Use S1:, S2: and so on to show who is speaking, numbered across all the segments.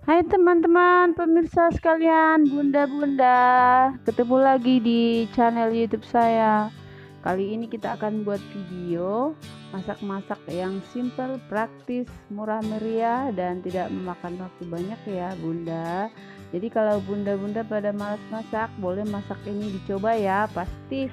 S1: Hai teman-teman pemirsa sekalian, bunda-bunda, ketemu lagi di channel YouTube saya. Kali ini kita akan buat video masak-masak yang simple, praktis, murah meriah, dan tidak memakan waktu banyak ya bunda. Jadi kalau bunda-bunda pada malas masak, boleh masak ini dicoba ya, pasti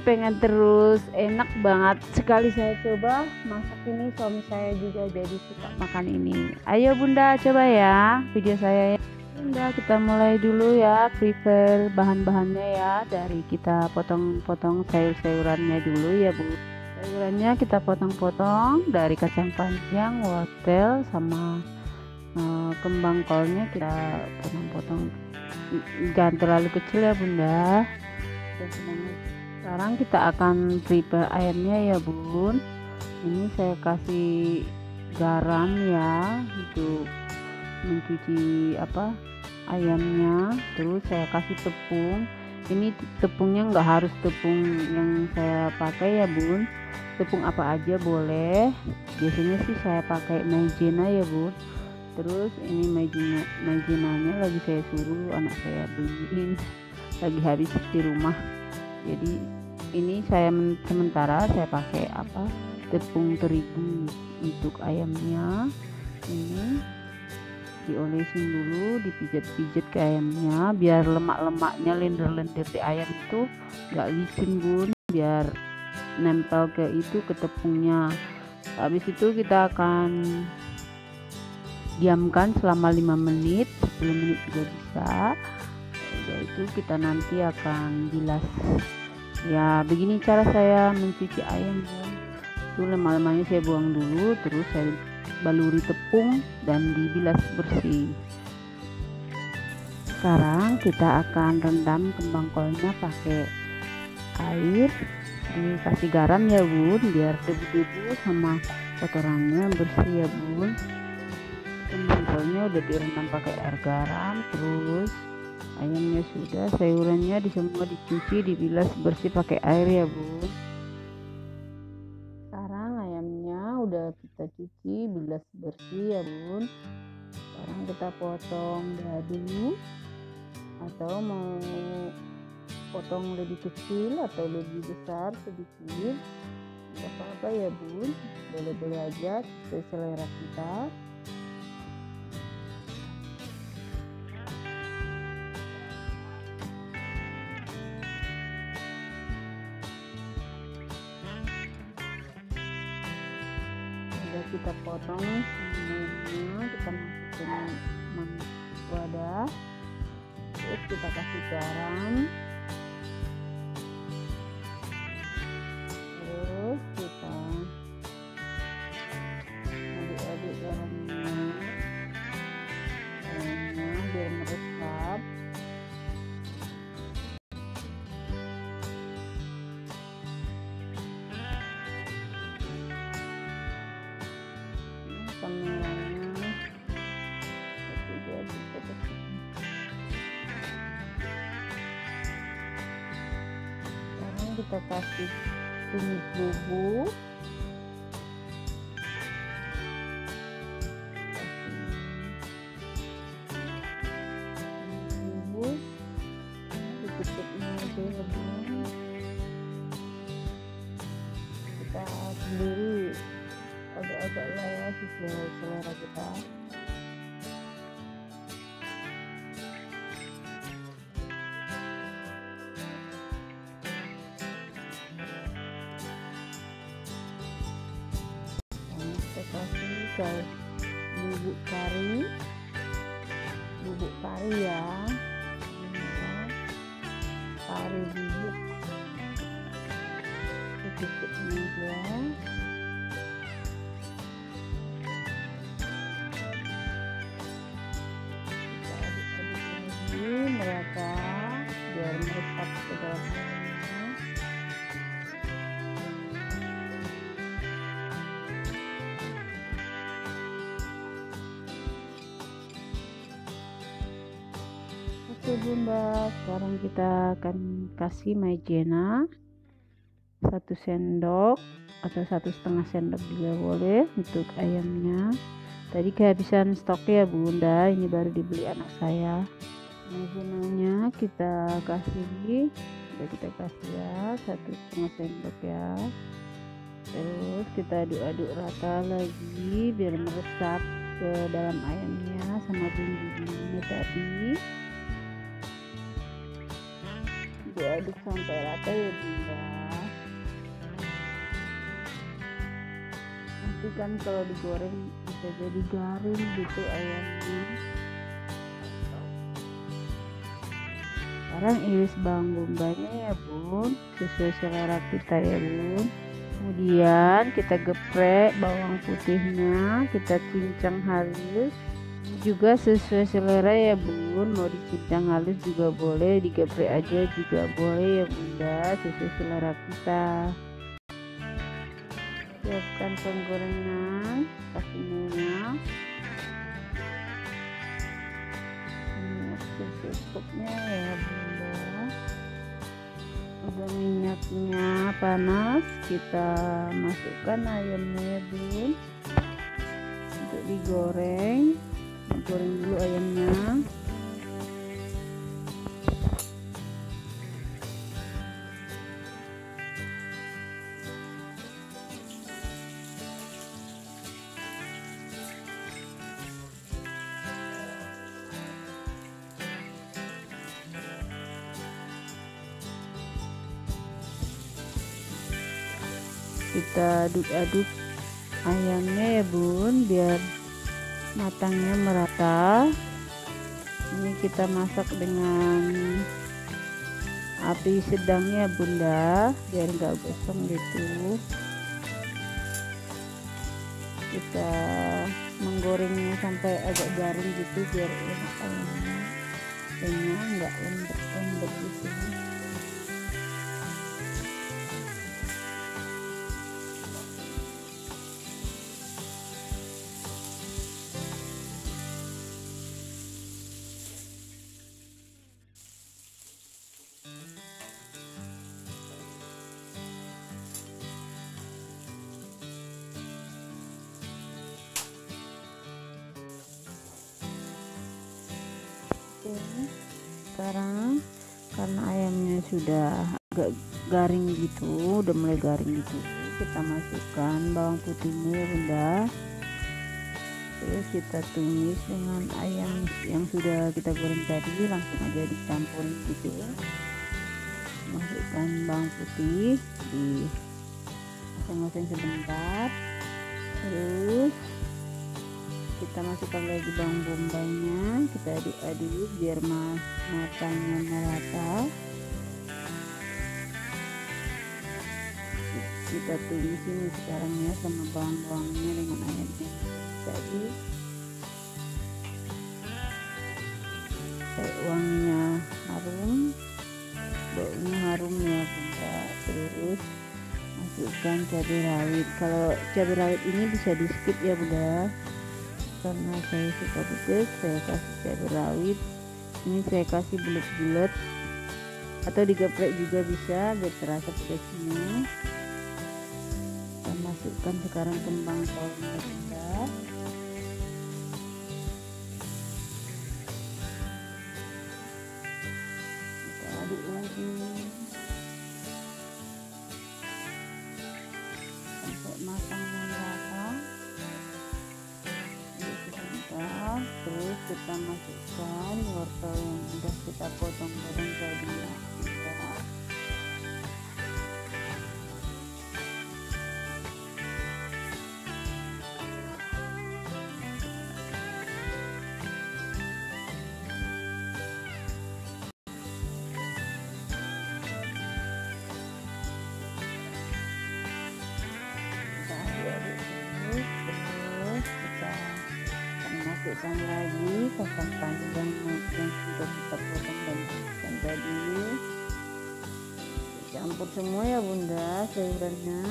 S1: pengen terus, enak banget. Sekali saya coba masak ini, suami saya juga jadi suka makan ini. Ayo bunda coba ya video saya ya bunda. Kita mulai dulu ya, prepare bahan-bahannya ya. Dari kita potong-potong sayur-sayurannya dulu ya bu. Sayurannya kita potong-potong, dari kacang panjang, wortel, sama kembang kolnya kita potong-potong, jangan terlalu kecil ya bunda. Sekarang kita akan prepare ayamnya ya bun. Ini saya kasih garam ya untuk mencuci ayamnya. Terus saya kasih tepung. Ini tepungnya nggak harus tepung yang saya pakai ya bun, tepung apa aja boleh. Biasanya sih saya pakai maizena ya bun. Terus ini maizenanya lagi saya suruh anak saya beliin, lagi habis di rumah. Jadi ini sementara saya pakai tepung terigu untuk ayamnya. Ini diolesin dulu, dipijat-pijat ke ayamnya biar lemak-lemaknya lendir-lendir di ayam itu nggak licin bun, biar nempel ke tepungnya. Habis itu kita akan diamkan selama 5 menit, 10 menit juga bisa. Itu kita nanti akan bilas ya. Begini cara saya mencuci ayam bun. Itu lemak-lemaknya saya buang dulu, terus saya baluri tepung dan dibilas bersih. Sekarang kita akan rendam kembang kolnya pakai air, dikasih garam ya bun, biar debu-debu sama kotorannya bersih ya bun. Kembang kolnya udah direndam pakai air garam, terus ayamnya sudah, sayurannya semua dicuci, dibilas bersih pakai air ya bun. Sekarang ayamnya udah kita cuci, bilas bersih ya bun. Sekarang kita potong dadu, atau mau potong lebih kecil atau lebih besar sedikit, nggak apa-apa ya bun, boleh-boleh aja sesuai selera kita. Kita potong semuanya, kita masukin wadah, terus kita kasih garam, terus kita aduk-aduk garamnya biar meresap. Kameranya sudah dipetik. Sekarang kita kasih tumis bubuk, secukupnya aja ya bun. Kita sendiri agak-agak lah ya, sesuai selera kita. Kita kasih bubuk kari ya, kari bubuk secukupnya aja. Merata biar meresap ke dalam ayamnya. Oke bunda, sekarang kita akan kasih maizena 1 sendok atau 1,5 sendok juga boleh untuk ayamnya. Tadi kehabisan stok ya bunda, ini baru dibeli anak saya. Maizenanya kita kasih, ya 1,5 sendok ya. Terus kita aduk-aduk rata lagi biar meresap ke dalam ayamnya sama bumbu-bumbunya tadi. Aduk sampai rata ya bunda. Nanti kan kalau digoreng bisa jadi garing gitu ayamnya. Sekarang iris bawang bombay-nya ya bun, sesuai selera kita ya bun. Kemudian kita geprek bawang putihnya, kita cincang halus. Juga sesuai selera ya bun, mau dicincang halus juga boleh, digeprek aja juga boleh ya bunda, sesuai selera kita. Siapkan penggorengan, kasih minyak, secukupnya ya bunda. Udah minyaknya panas, kita masukkan ayamnya ya bun, untuk digoreng. Goreng dulu ayamnya. Kita aduk-aduk ayamnya ya bun, biar matangnya merata. Ini kita masak dengan api sedang ya bunda, biar nggak gosong gitu. Kita menggorengnya sampai agak garing gitu biar enak ayamnya, nggak lembek-lembek gitu. Sekarang karena ayamnya sudah agak garing gitu, udah mulai garing gitu, kita masukkan bawang putihnya ya bunda. Terus kita tumis dengan ayam yang sudah kita goreng tadi, langsung aja dicampur gitu. Masukkan bawang putih, di oseng-oseng sebentar. Terus kita masukkan lagi bawang bombaynya, kita aduk-aduk biar matangnya merata. Kita tumis ini sekarang ya sama bawang-bawangnya dengan ayamnya tadi. Wanginya harum, baunya harum ya bunda. Terus masukkan cabai rawit. Kalau cabai rawit ini bisa di skip ya bunda, karena saya suka pedas, saya kasih cabai rawit. Ini saya kasih bulat-bulat atau digeprek juga bisa biar terasa pedasnya. Kita masukkan sekarang kembang tolnya bunda. Kita aduk lagi sampai matang merata. Terus kita masukkan wortel yang sudah kita potong-potong tadi ya. Masukkan lagi kacang panjang yang sudah kita potong dan masukkan tadi. Campur semua ya bunda sayurannya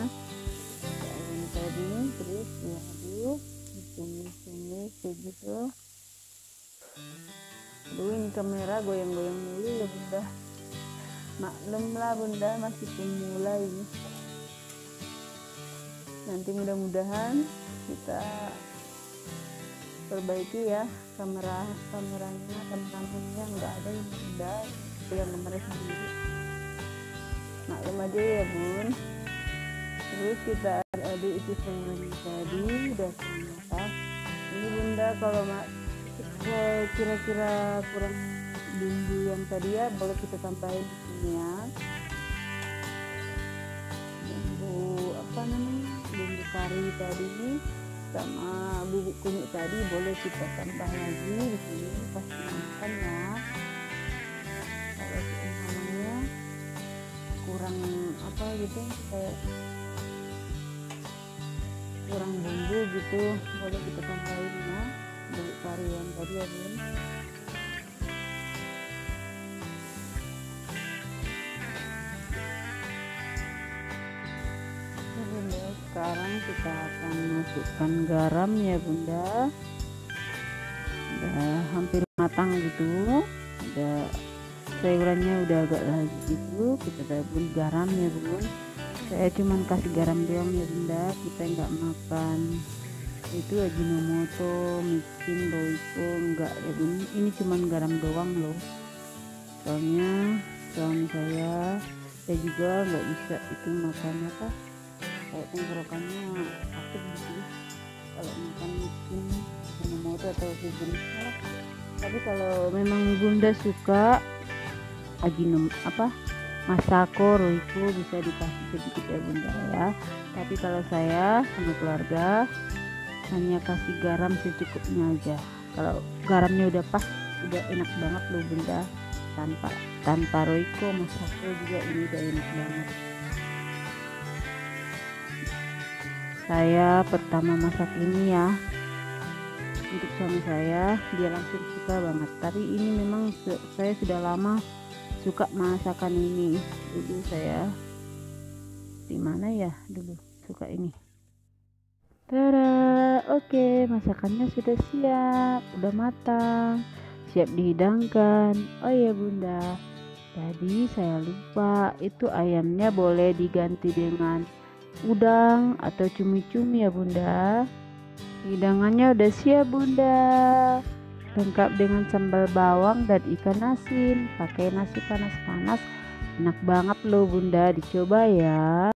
S1: tadi. Terus diaduk, ditumis-tumis begitu. Aduh, ini kamera goyang-goyang dulu ya bunda, maklum lah bunda, masih pemula ini. Nanti mudah-mudahan kita perbaiki ya kameramennya nggak ada yang bunda, yang kamera sendiri. Maklum aja ya bun. Terus kita aduk itu sayurannya tadi udah matang. Ini bunda kalau kira-kira kurang bumbu yang tadi ya boleh kita tambahin di sini ya, bumbu kari tadi sama bubuk kunyit tadi boleh kita tambah lagi di sini pas makan ya. Kalau namanya kurang gitu kayak kurang bumbu gitu boleh kita tambahin ya bubuk kari yang tadi ya bun. Bunda, sekarang kita akan masukkan garam ya bunda. Udah hampir matang gitu, udah sayurannya udah agak lagi gitu, kita tabur garam ya bun. Saya cuman kasih garam doang ya bunda, kita nggak makan itu Ajinomoto, micin, roiko enggak ya bun. Ini cuman garam doang loh, soalnya suami saya juga nggak bisa itu makannya kayak tenggorokannya sakit gitu kalau makan micin, Ajinomoto atau sejenisnya. Tapi kalau memang bunda suka Masako, roiko bisa dikasih sedikit ya bunda ya. Tapi kalau saya sama keluarga hanya kasih garam secukupnya aja. Kalau garamnya udah pas, udah enak banget loh bunda. Tanpa roiko, Masako juga ini udah enak banget. Saya pertama masak ini ya untuk suami saya, dia langsung suka banget. Tapi ini memang saya sudah lama suka masakan ini. Dulu saya di mana ya dulu suka ini. Tada, oke, masakannya sudah siap, udah matang, siap dihidangkan. Oh ya bunda, tadi saya lupa, itu ayamnya boleh diganti dengan udang atau cumi-cumi ya bunda. Hidangannya udah siap bunda, lengkap dengan sambal bawang dan ikan asin, pakai nasi panas-panas, enak banget loh bunda, dicoba ya.